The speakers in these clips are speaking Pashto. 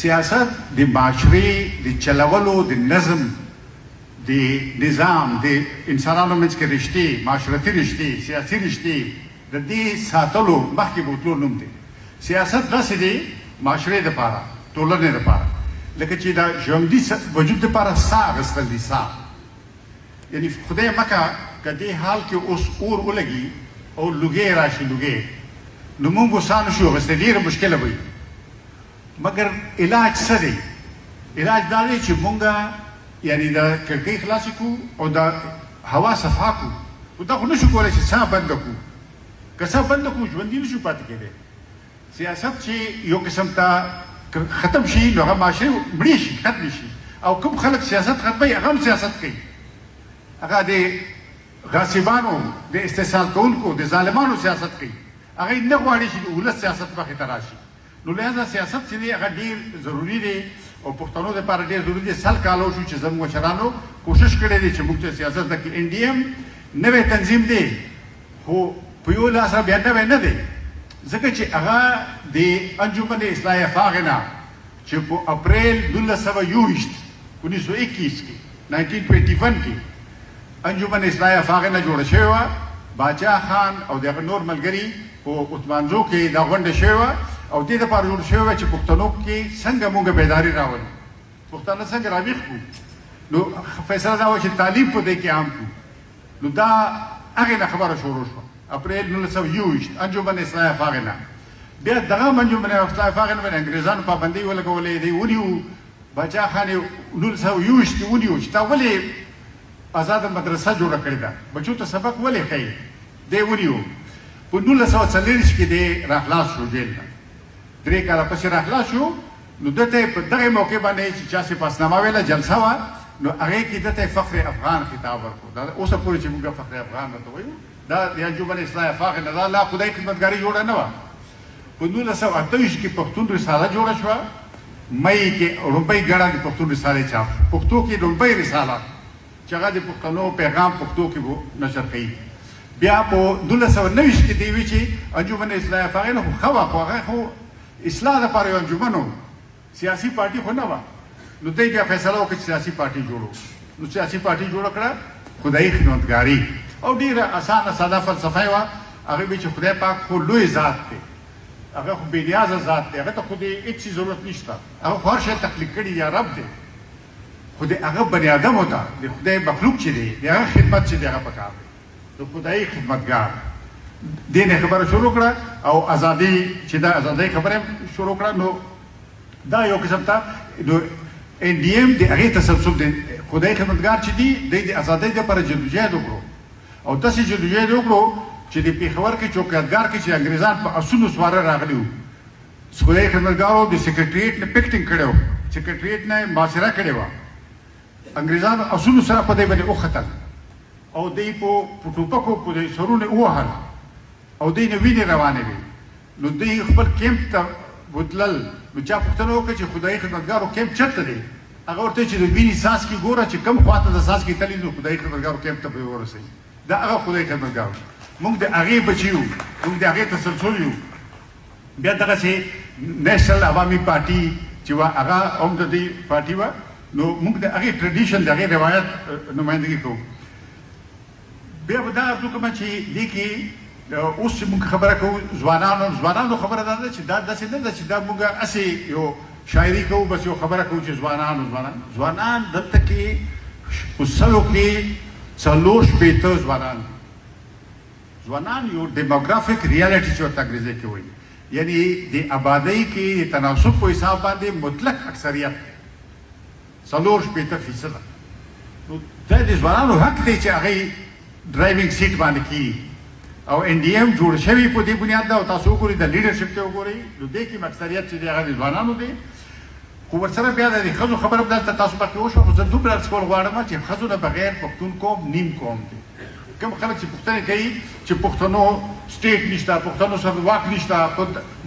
سیاست د معاشرې د چلولو د نظم د نظام د انسانانو منځ کې رشتې معاشرتي رشتې سیاسي رشتې د دې ساتلو مخکې بوتلو نوم دی سیاست داسې دی معاشرې دپاره ټولنې دپاره لکه چې د ژوندي وجود دپاره ساه اخیستل دي ساه یعنی خدای مکه که دې حال کې اوس اور ولګي او لوګی راشي لوګی نو موږ به ساه نشو اخیستی ډېره مشکله به وي مګر علاج څه دی علاج دا دی چې مونږ یعنی د کړکۍ خلاصې کړو او د هوا صفا کړو خو دا خو نشو کولی چې ساه بنده کړو که ساه بنده کړو ژوندي نشو پاتې کېدی سیاست چې یو قسم ته ختم شي نو هغه معاشرې مړې شي ختمې شي او کوم خلک سیاست ختموي هغه هم سیاست کوي هغه د غاصبانو د استحصال کوونکو د ظالمانو سیاست کوي هغه نه غواړي چې د ولس سیاست مخې ته راشي نو لہذا سیاست چې دی هغه ډېر ضروري دی او پښتنو دپاره ډېر ضروري دی سل کالو شو چې زموږ مشرانو کوشش کړی دی چې موږ ته سیاست زده کړي ان ډي ایم نوی تنظیم دی خو په یو لاس بیا نوی نه دی ځکه چې هغه د انجمن اصلاح افاق نه چې په اپریل 1921 کې 1921 کې انجمن اصلاح افاق نه جوړه شوې وه باچا خان او د هغه نور ملګري په عثمانزو کې دا غونډه شوې وه او دې دپاره جوړ شوی وه چې پښتنو کې څنګه موږ بیداري راولو پښتانه څنګه راویښ کړو نو فیصله دا وه چې تعلیم په دې کې عام کړو نو دا هغې نه خبره شروع شوه اپریل 1921 انجمن اصلاح افاق نه بیا دغه انجمن اصلاح افاق نه باندې انګریزانو پابندۍ ولګولې دی ونیو باچا خان یې 1921 کې ونیو چې تا ولې آزاده مدرسه جوړه کړې ده بچو ته سبق ولې ښیي دی ونیو په 1940 کې دی راخلاص شو جیل نه 3 کاله پسې راخلاص شو نو دته په دغه موقع باندې چې چا سپاسنامه ویله جلسه وه نو هغې کې دته فخر افغان خطاب ورکړو دا اوسه پورې چې موږ فخر افغان ورته وایو دا د انجمن اصلاح افاق نه دا لا خدای خدمتګاري جوړه نه وه په 1928 کې پښتون رساله جوړه شوه مئی کې لومړی ګڼه د پښتون رسالې چاپ پښتو کې لومړی رساله چې هغه د پښتنو پیغام پښتو کې نشر کوي بیا په 1929 کې دی وی چې انجمن اصلاح افاق نه خو ښه وه خو هغه خو اصلاح دپاره یو انجمن و سیاسي پارټي خو نه وه نو دی بیا فیصله وکړه چې سیاسي پارټي جوړو نو سیاسي پارټي جوړه کړه خدایي خدمتګاري او ډېره اسانه ساده فلسفه یې وه هغې وایي چې خدای پاک خو لوی ذات دی هغه خو بېنیازه ذات دی هغه ته خو د هېڅ شي ضرورت نشته هغه خو هر شی تخلیق کړي یا رب دی خو د هغه بني ادمو ته د خدای مخلوق چې دی د هغه خدمت چې دی هغه پکار دی د خدایي خدمتګار دې نه خبره شروع کړه او ازادي چې دا ازادۍ خبره شروع کړه نو دا یو قسم ته نو ان ډي ایم د هغې تسلسل دی خدایي خدمتګار چې دی دی د ازادۍ دپاره جدوجهد وکړو او داسې جدوجهد وکړو چې د پېښور کې چوکیدګار کې چې انګریزان په اسونو سواره راغلي وو خدایي خدمتګارو د سکرټریټ نه پکټینګ کړی و سکرټریټ نه محاصره کړې وه انګریزانو اسونو سره په دې باندې وختل او دوی په ټوپکو په سرونه ووهل او دوی نه وینې روانې وې نو دوی خپل کیمپ ته بوتلل نو چا پوښتنه وکړه چې خدایي خدمتګارو کیمپ چېرته دی هغه ورته چې د وینې څاڅکي ګوره چې کوم خواته د څاڅکي تللي نو خدایي خدمتګارو کیمپ ته به یې ورسوي دا هغه خدایي خدمتګار موږ د هغې بچي یو موږ د هغې تسلسل یو بیا دغسې نیشنل عوامي پارټي چې وه هغه هم د دې پارټي وه نو موږ د هغې ټرډیشن د هغې روایت نمایندګي کوو بیا به دا ارزو کومه چې دې کې اوس چې موږ خبره کوو ځوانانو خبره دا ده چې دا داسې نه ده چې دا موږ هسې یو شاعري کوو بس یو خبره کوو چې ځوانان دلته کې په سلو کې 4 ځوانان دي ځوانان یو ډیموګرافیک ریالټي چې ورته انګریزي کې وایي یعنی د آبادۍ کې د تناسب په حساب باندې مطلق اکثریت دی 4% نو دا د ځوانانو حق دی چې هغې ډرایوینګ سیټ باندې کي او ان ډي ایم جوړ شوي په دې بنیاد ده او تاسو وګورئ د لیډرشپ ته وګورئ نو دې کې اکثریت چې دی هغه د ځوانانو دی خو ورسره بیا د ښځو خبره به دلته تاسو پکې وشوه خو زه دومره عرض کول غواړم چې ښځو نه بغیر پښتون قوم نیم قوم دی کوم خلک چې پوښتنې کوي چې پښتنو سټیټ نشته پښتنو سره واک نشته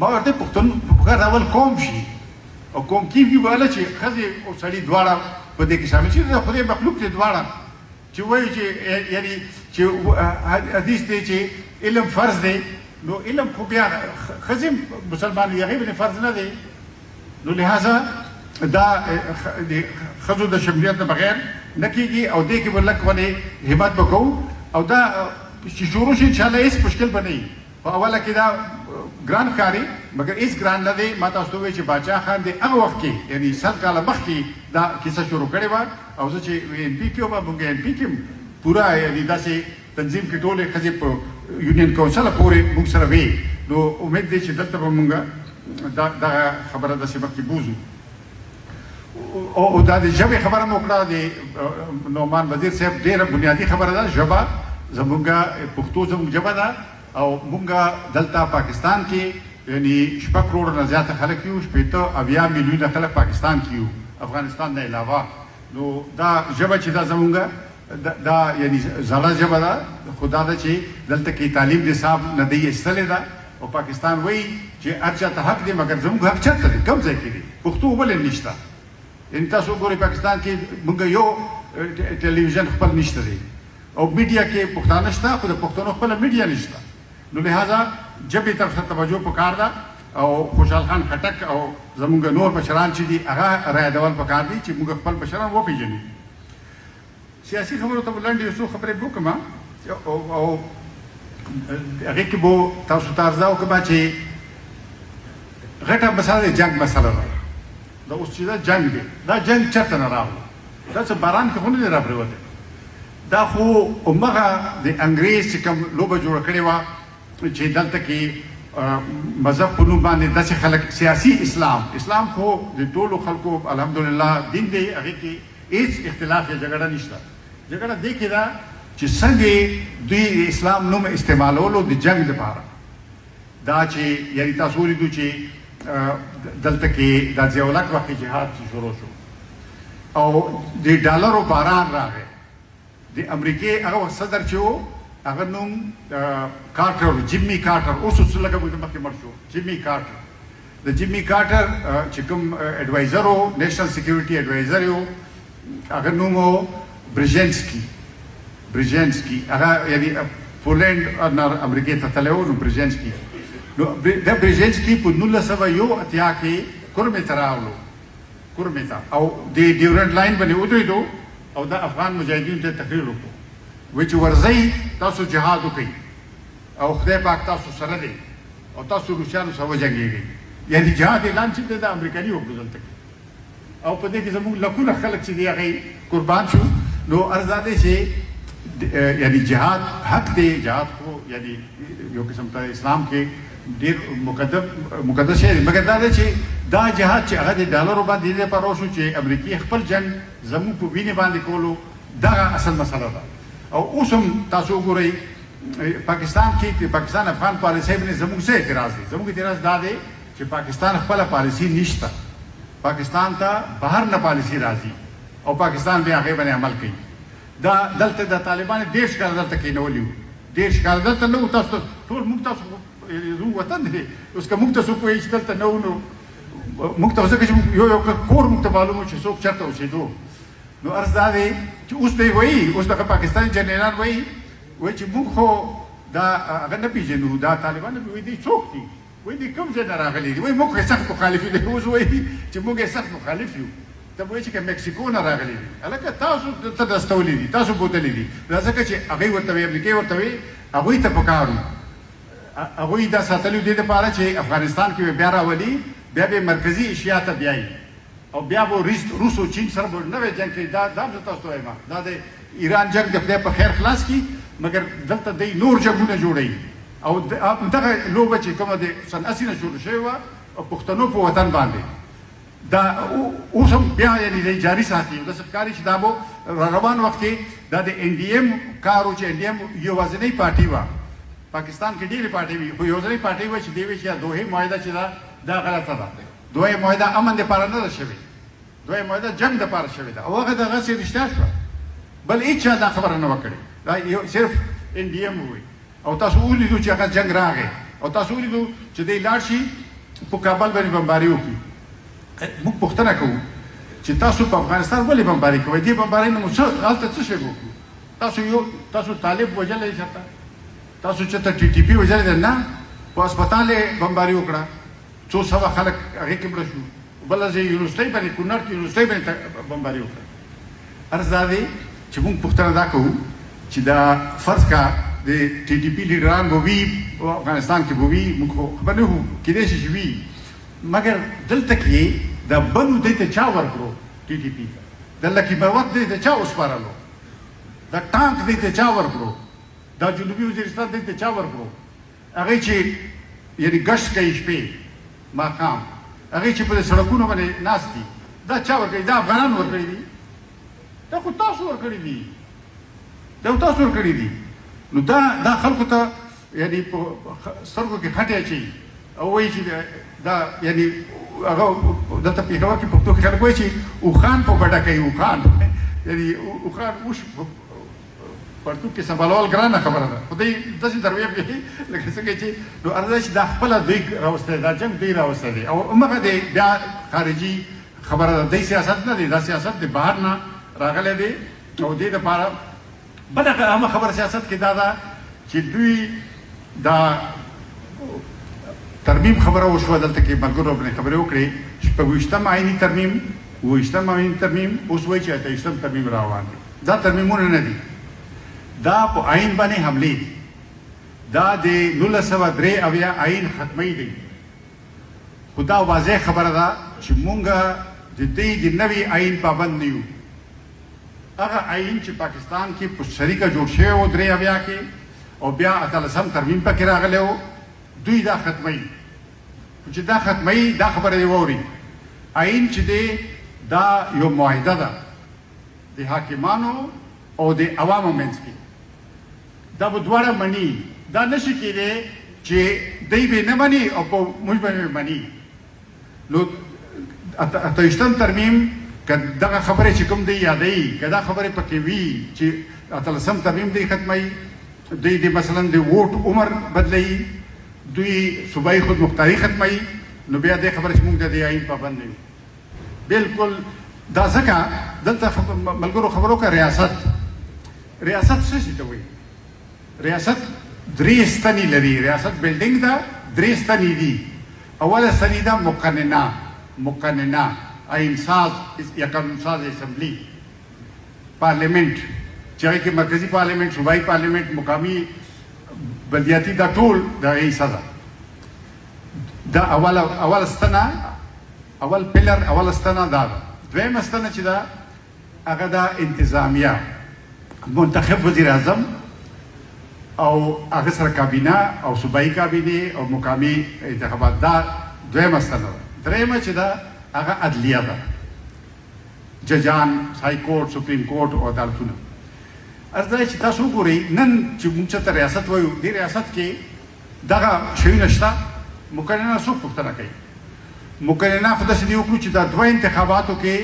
ما ورته پښتون په هر ډول قوم شي او قوم کېږي ویله چې ښځې او سړي دواړه په دې کې شامل شي د خدای مخلوق دی دواړه چې وایي چې یعنی چې حدیث دی چې علم فرض دی نو علم خو بیا ښځې مسلمان وي هغې باندې فرض نه دی نو لہذا دا د ښځو د شمولیت نه بغیر نه کېږي او دې کې به لږ ولې همت به کوو او دا چې شروع شي انشاءالله هېڅ مشکل به نه وي په اوله کې دا ګران ښکاري مګر هېڅ ګران نه دی ما تاسو ته ووایي چې باچا خان د هغه وخت کې یعنې 100 کاله مخکې دا کیسه شروع کړې وه او زه چې ان پي کې وم مونږ ان پي کې پوره یعنې داسې تنظیم کې ټولې ښځې په یونین کونسله پورې مونږ سره وې نو امید دی چې دلته به مونږ دغه خبره داسې مخکې بوځو او دا د ژبې خبره مو وکړه د نعمان وزیر صاحب ډېره بنیادي خبره ده ژبه زمونږ پښتو زمونږ ژبه ده او مونږ دلته پاکستان کې یعنی 6 کروڑ نه زیاته خلک یو 80 میلیونه خلک پاکستان کې یو افغانستان نه علاوه نو دا ژبه چې دا زمونږ دا یعنی زړه ژبه ده خدا دا چې دلته کې تعلیم د حساب نه دی ایستلې ده او پاکستان وایي چې هر چا ته حق دی مګر زمونږ حق چېرته دی کوم ځای کې دی پښتو ولې نشته یعنې تاسو ګورئ پاکستان کې مونږ یو ټلویزیون خپل نشته دی او میډیا کې پښتانه شته خو د پښتنو خپله میډیا نشته نو لہذا ژبې طرف ته توجه پکار ده او خوشحال خان خټک او زمونږ نور مشران چې دي هغه رایادول پکار دي چې موږ خپل مشران وپېژنو سیاسي خبرو ته به لنډې یو څو خبرې وکړم او هغې کې به تاسو ته عرضه وکړم چې غټه مسله د جنګ مسله ده دا اوس چې دا جنګ دی دا جنګ چېرته نه راغله دا څه باران کې خو نه دی راپرېوتی دا خو همغه د انګریز چې کوم لوبه جوړه کړې وه چې دلته کې مذهب په نوم باندې داسې خلک سیاسي اسلام خو د ټولو خلکو الحمدلله دین دی هغې کې هېڅ اختلاف یا جګړه نشته جګړه دې کې ده چې څنګه دوی د اسلام نوم استعمالولو د جنګ لپاره دا چې یعنې تاسو ولیدو چې دلته کې دا ضیاءالحق وخت جهاد چې شروع شو او د ډالرو باران راغی د امریکې هغه صدر چې و هغه نوم کارټر جیمی کارټر اوس څه لږه مخکې مړ شو جیمی کارټر د جیمی کارټر چې کوم اډوایزر و نیشنل سیکیورټي اډوایزر و هغه نوم و برژینسکي هغه یعنې پولینډ امریکې ته تللی و نو برژینسکي نو د برژینسکي په 1981 کې کورمې ته راغلو کورمې ته او د ډیورنټ لاین باندې ودرېدو او دا افغان مجاهدینو ته تقریر وکړو وایي چې ورځئ تاسو جهاد وکړئ او خدای پاک تاسو سره دی او تاسو روسیانو سره وجنګېږئ یعنې جهاد اعلان چې دی دا امریکایي وکړو دلته کې او په دې کې زموږ لکونه خلک چې دی هغې قربان شو نو عرض دا دی چې یعنې جهاد حق دی جهاد خو یعنې یو قسم ته اسلام کې ډېر مقدس شی دی مګر دا دی چې دا جهاد چې هغه د ډالرو باندې دې لپاره وشو چې امریکې خپل جنګ زموږ په وینې باندې کولو دغه اصل مسله ده او اوس هم تاسو وګورئ پاکستان کې پاکستان افغان پالیسۍ باندې زموږ څه اعتراض دی زموږ اعتراض دا دی چې پاکستان خپله پالیسي نشته پاکستان ته بهر نه پالیسي راځي او پاکستان بیا هغې باندې عمل کوي دا دلته د طالبانو 10 کاله دلته کېنولي وو 10 کاله دلته نه وو تاسو ټول موږ تاسو زموږ وطن دی اوس که موږ ته څوک وایي چې دلته نه وو نو موږ ته ځکه چې یو کور موږ ته معلوم و چې څوک چېرته اوسېدو نو عرض دا دی چې اوس دی وایي اوس دغه پاکستاني جنرالان وایي چې موږ خو دا هغه نه پېژنو دا طالبان وایي دوی څوک دي وایي دوی کوم ځای نه راغلي دي وایي موږ یې سخت مخالف یو اوس وایي چې موږ یې سخت مخالف یو ته به وایي چې که مکسیکو نه راغلي دي هلکه تاسو ته دستولي دي تاسو بوتلي دي دا ځکه چې هغوی ورته وایي امریکې ورته وایي هغوی ته پکار وو هغوی دا ساتلي دې دپاره چې افغانستان کې به بیا راولي بیا به مرکزي ایشیا ته بیایي او بیا به روس او چین سره به نوی جنګ کوي دا هم زه تاسو ته وایم دا د ایران جنګ د خدای په خیر خلاص کړي مګر دلته دی نور جنګونه جوړوي او دغه لوبه چې کومه د سن 80 نه شروع شوې وه او پښتنو په وطن باندې دا اوس هم بیا یعنې دی جاري ساتي داسې ښکاري چې دا به روان وخت کې دا د ان ډي ایم کار و چې ان ډي ایم یوازینۍ پارټي وه پاکستان کې ډېرې پارټۍ وي خو یوازینۍ پارټۍ وه چې دی وایي چې دوحې معاهده چې ده دا غلطه ده دوی معاهده امن دپاره نه ده شوې دوی معاهده جنګ دپاره شوې ده او هغه دغسې رښتیا شوه بل هېچا دا خبره نه وه کړې دا یو صرف ان ډي ایم ووایي او تاسو ولیدو چې هغه جنګ راغی او تاسو ولیدو چې دی لاړ شي په کابل باندې بمباري وکړي موږ پوښتنه کوو چې تاسو په افغانستان ولې بمباري کوئ دې بمبارۍ نه مو هلته څه شی وکړو تاسو طالب وژلی چېرته تاسو چېرته ټي ټي پي وژلی دی نه په اسپتال یې بمباري وکړه 200 خلک هغې کې مړه شو بل ځای یونیورسټۍ باندې کونړ کې یونیورسټۍ باندې بمباري وکړه. عرض دا دی چې موږ پوښتنه دا کوو چې دا فرض کا د ټي ټي پي لیډران به وي او افغانستان کې به وي، موږ خو خبر نه وو کېدای شي چې وي، مګر دلته کې د بلو دی ته چا ورکړو ټي ټي پي ته، د لکي بروت دی ته چا وسپارلو، د ټانک دی ته چا ورکړو، دا جنوبي وزیرستان دی ته چا ورکړو، هغې چې یعنې ګشت کوي شپې ماښام، هغې چې په سړکونو باندې ناست دي، دا چا ورکړي؟ دا افغانان ورکړي دي، دا خو تاسو ورکړي دي، دا تاسو ورکړي دي. نو دا خلکو ته یعنې په سترګو کې خټې اچوي او وایي چې دا یعنې هغه دلته پېښور کې پښتو کې خلک وایي چې اوښان په بډه کوي، اوښان یعنې اوښان اوښ پښتو کې سمبالول ګرانه خبره ده، خو دوی داسې درویه کوي لکه څنګه چې نو عرض ده چې دا خپله دوی راوستی، دا جنګ دوی راوستی دی او همغه دی بیا خارجي خبره ده، دی سیاست نه دی، دا سیاست د بهر نه راغلی دی او دې دپاره بله عامه خبره سیاست کې دا ده چې دوی دا ترمیم خبره وشوه، دلته کې ملګرو باندې خبرې وکړې، شپږویشتم آئیني ترمیم، اوویشتم آئیني ترمیم، اوس وایي چې اتهویشتم ترمیم را روان دی. دا ترمیمونه نه دي، دا په آئین باندې حملې دي، دا د 1983 آئین ختمی دی. خو دا واضح خبره ده چې مونږ د دې د نوي آئین پابند نه یو. هغه آئین چې پاکستان کې په شریکه جوړ شوی و 83 کې او بیا 18 ترمیم پکې راغلی و، دوی دا ختمی. چې دا ختمی دا خبره دی واوري، آئین چې دی دا یو معاهده ده د حاکمانو او د عوامو منځ کې، دا به دواړه مني، دا نشي کېدی چې دوی به نه مني او په موږ به مني. نو اتهویشتم ترمیم که دغه خبرې چې کوم دی یادوي، که دا خبرې پکې وي چې 18 ترمیم دی ختموي، دوی د مثلا د ووټ عمر بدلوي، دوی صوبایي خودمختاري ختموي، نو بیا دې خبره چې موږ د دې آئین پابند نه یو. بالکل دا ځکه دلته ملګرو خبرو که ریاست څه شي ته وایي؟ ریاست درې ستنې لري، ریاست بلډینګ ده، درې ستنې دي. اوله ستنې ده مقننه آئین ساز یا قانون ساز اسمبلی، پارلیمنٹ چې هغې کې مرکزي پارلیمنٹ، صوبایي پارلیمنٹ، مقامي بلدیاتي، دا ټول د هغې حصه ده. دا اوله ستنه، اول پلر، اوله ستنه دا ده. دویمه ستنه چې ده هغه ده انتظامیه، منتخب وزیر اعظم او هغه سره کابینه او صوبایي کابینې او مقامي انتخابات، دا دویمه ستنه ده. درېیمه چې ده هغه عدلیه ده، ججان، های کورټ، سپریم کورټ او عدالتونه. عرض ده چې تاسو وګورئ نن چې موږ چېرته ریاست وایو، دې ریاست کې دغه شیونه شته. مقننه څوک پوښتنه کوي؟ مقننه خو داسې دې وکړو چې دا دوه انتخاباتو کې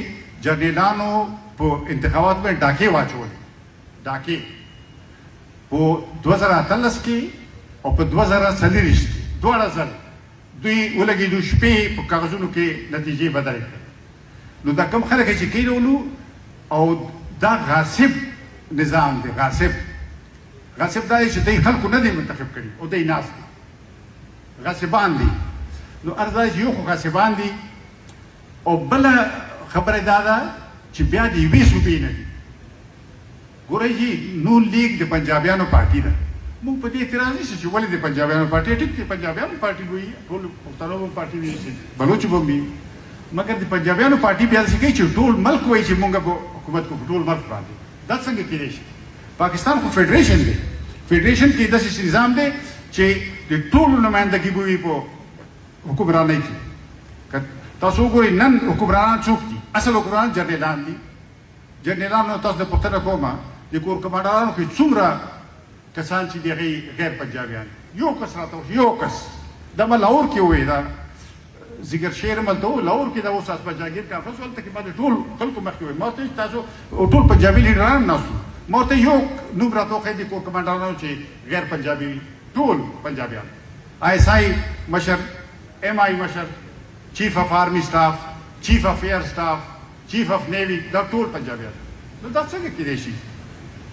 جرنیلانو په انتخاباتو باندې ډاکې واچولې، ډاکې په 2018 کې او په 2024 کې دواړه ځل دوی ولګېدو، شپې په کاغذونو کې نتیجې بدلې کړې. نو دا کوم خلک چې کېنولو او دا غاصب نظام دی، غاصب دا دی چې دوی خلکو نه دی منتخب کړي او دوی ناست دي، غاصبان دي. نو عرض ده چې یو خو غاصبان دي او بله خبره دا ده چې بیا د یوې صوبې نه دي. ګورئ جي نون لیگ د پنجابیانو پارټي ده، موږ په دې اعتراض نشته چې ولې د پنجابیانو پارټي، ټیک دی پنجابیانو پارټي وي، ټول پښتنو به پارټي وي، بلوچ به وي، مګر د پنجابیانو پارټي بیا داسې کوي چې ټول ملک وایي چې موږ به حکومت کوو ټول ملک باندې. دا څنګه کېدای شي؟ پاکستان خو فیډریشن دی، فیډریشن کې داسې نظام دی چې د ټولو نمایندګي به وي په حکمرانۍ کې. تاسو وګورئ نن حکمرانان څوک دي؟ اصل حکمران جرنیلان دي. جرنیلانو تاسو ته پوښتنه کومه د کور کمانډرانو کې څومره کسان چې د هغې غیر پنجابیان؟ یو کس راته وشي، یو کس. دا ما لاهور کې ووایي، دا زیګر شعر ملته و لاهور کې دا اوس اسبه جاګیر کانفرنس هلته کې ما د ټول خلکو مخکې وایي، ما ورته تاسو ټول پنجابي لیډران ناست وو، ما ورته یو نوم راته وښیي د کور کمانډرانو چې غیر پنجابي وي، ټول پنجابیان. ISI مشر، MI مشر، چیف اف آرمی سټاف، چیف اف ایر سټاف، چیف اف نیوی، دا ټول پنجابیان. نو دا څنګه کېدای شي؟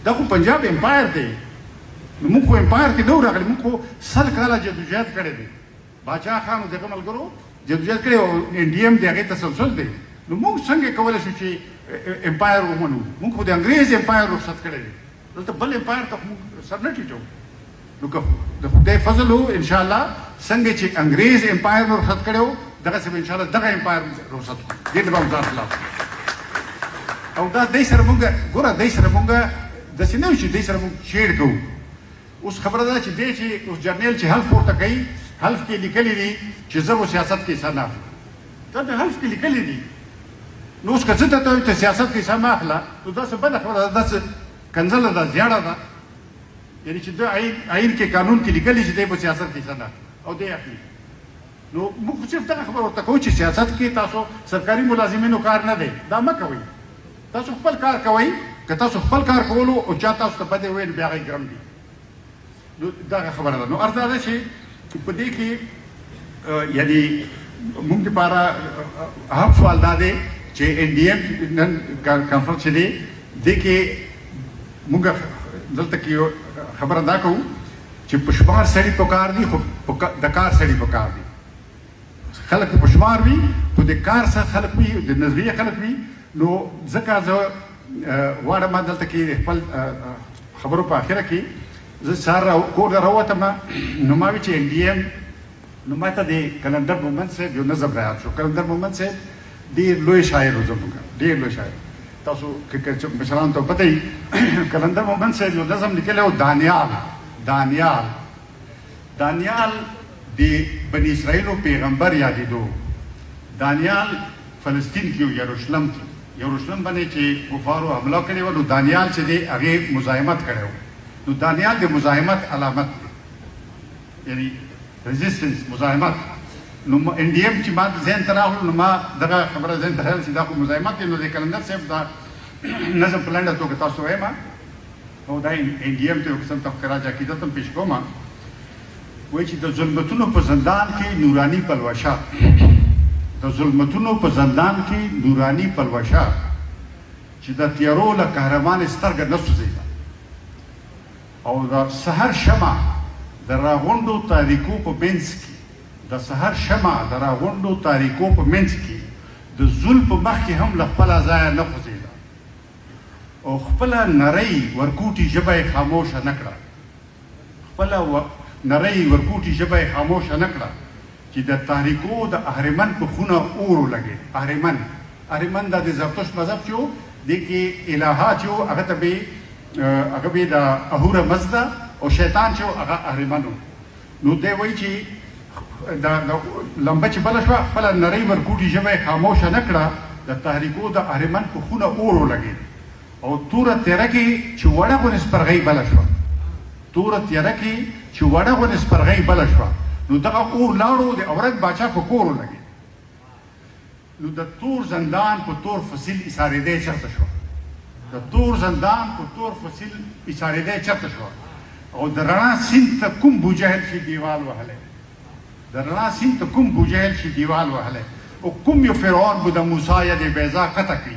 دا خو پنجاب امپایر دی. نو موږ خو امپایر کې نه وو راغلي، موږ خو 100 کاله جدوجہد کړی دی. باچا خان او دغه ملګرو جدوجہد کړی او ان ډي ام د هغې تسلسل دی. نو موږ څنګه کولی شو چې امپایر ومنو؟ موږ خو د انګریز امپایر رخصت کړی دی، دلته بل امپایر ته موږ سر نه ټیټو. نو که د خدای فضل و انشاءالله څنګه چې انګریز امپایر رخصت کړی و دغسې به انشاءالله دغه امپایر رخصت کړو. دې ته به ځان خلاص او دا دی سره مونږ ګوره دی سره مونږ داسې نه وي چې دی سره مونږ شیډ کوو. اوس خبره ده چې دی چې اوس جرنیل چې حلف پورته کوي، حلف کې لیکلي دي چې زه به سیاست کې حصه نه اخلم. دا د حلف کې لیکلي دي. نو اوس که زه ته وایم ته سیاست کې حصه مه اخله، نو داسې بده خبره ده، داسې کنځله ده، زیاړه ده. یعنې چې د آئین کې قانون کې لیکلي چې دی به سیاست کې حصه نه اخلي او دی اخلي. نو موږ صرف دغه خبره ورته کوو چې سیاست کې تاسو سرکاري ملازمینو کار نه دی، دا مه کوئ. تاسو خپل کار کوئ. که تاسو خپل کار کولو او چا تاسو ته بدې وویل بیا هغې ګرم دي. نو دغه خبره ده. نو عرض دا ده چې په دې کې یعنې موږ دپاره اهم سوال دا دی چې ان ډي ایم نن کانفرنس چې دی دې کې موږ دلته کې یو خبره دا کوو چې په شمار سړي پکار دي خو د کار سړي پکار دي. خلک په شمار وي خو د کار سره خلک وي، د نظریه خلک وي. نو ځکه زه غواړم دلته کې خپل خبرو په اخره کې زه سهار کور ته راووتم نو ما وی چې ان ډي ایم نو ما ته د کلندر مومند صاحب یو نظم را یاد شو. کلندر مومند صاحب ډېر لوی شاعر و زموږ، ډېر لوی شاعر. تاسو که مشرانو ته پته وي کلندر مومند صاحب یو نظم لیکلی و، دانیال. دانیال دانیال د بني اسرائیلو پیغمبر یادېدو. دانیال فلسطین کې و، یروشلم کې، یروشلم باندې چې کفارو حمله کړې وه، نو دانیال چې دی هغې مزاحمت کړی و. نو دانیال د مزاحمت علامت دی، یعنی رزسټنس، مزاحمت. نو ان ډي ایم چې ما ذهن ته راغلو نو ما دغه خبره ذهن ته راغله چې دا خو مزاحمت دی. نو د کلندر صاحب دا نظم په لنډه توګه تاسو وایم او دا ان ډي ایم ته یو قسم تفکرات عقیدت هم پیش کوم. وایي چې د ظلمتونو په زندان کې نوراني پلوشه، د ظلمتونو په زندان کې نوراني پلوشه، چې د تیارو له قهرمان سترګه نه سوځېده او د سحر شمع د راغونډو تاریکو په منځ کې، د سحر شمع د راغونډو تاریکو په منځ کې د زول په مخ کې هم له خپله ځایه نه خوځېده او خپله نرۍ ورکوټي ژبه یې خاموشه نه کړه. خپله نرۍ ورکوټي ژبه یې خاموشه نه کړه چې د تاریکو د اهرمن په خونه اور ولګېد. اهرمن دا د زرتشت مذهب چې و، دې کې الهات چې و هغه ته به د اهوره مزده او شیطان چې و هغه اهرمن و. نو دی وایي چې دا لمبه چې بله شوه خپله نرۍ ورکوټي ژبه یې خاموشه نه کړه، د تاریکو د اهرمن په خونه اور ولګېد او توره تیره کې چې وړه غونې سپرغۍ بله شوه، توره تیره کې چې وړه غونې سپرغۍ بله شوه. نو دغه اور لاړو د اورنګ باچا په کور ولګېد. نو د تور زندان په تور فصیل ایسارېدی چېرته شوه، د تور زندان په تور فصیل ایسارېدی چېرته شوه او د رڼا سیند ته کوم بوجهل شي دیوال وهلی، د رڼا سیند ته کوم بوجهل شي دیوال وهلی او کوم یو فرعون به د موسی ید بیضا قطع کړي،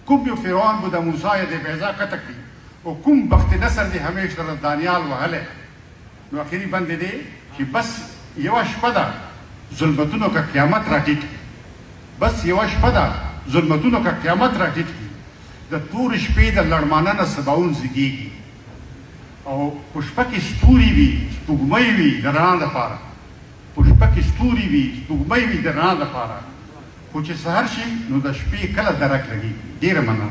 کوم یو فرعون به د موسی ید بیضا قطع کړي او کوم بخت نصر دی همیش در دانیال وهلی. نو اخري بند دی چې بس یوه شپه ده ظلمتونو که قیامت راټیټ کړي، بس یوه شپه ده ظلمتونو که قیامت راټیټ کړي، د تورې شپې د لړمانه نه سباون زیږېږي او په شپه کې ستوري وي، سپوږمۍ وي د رڼا دپاره، په شپه کې ستوري وي، سپوږمۍ وي د رڼا دپاره، خو چې سهار شي نو د شپې کله درک لګېږي. ډېره مننه.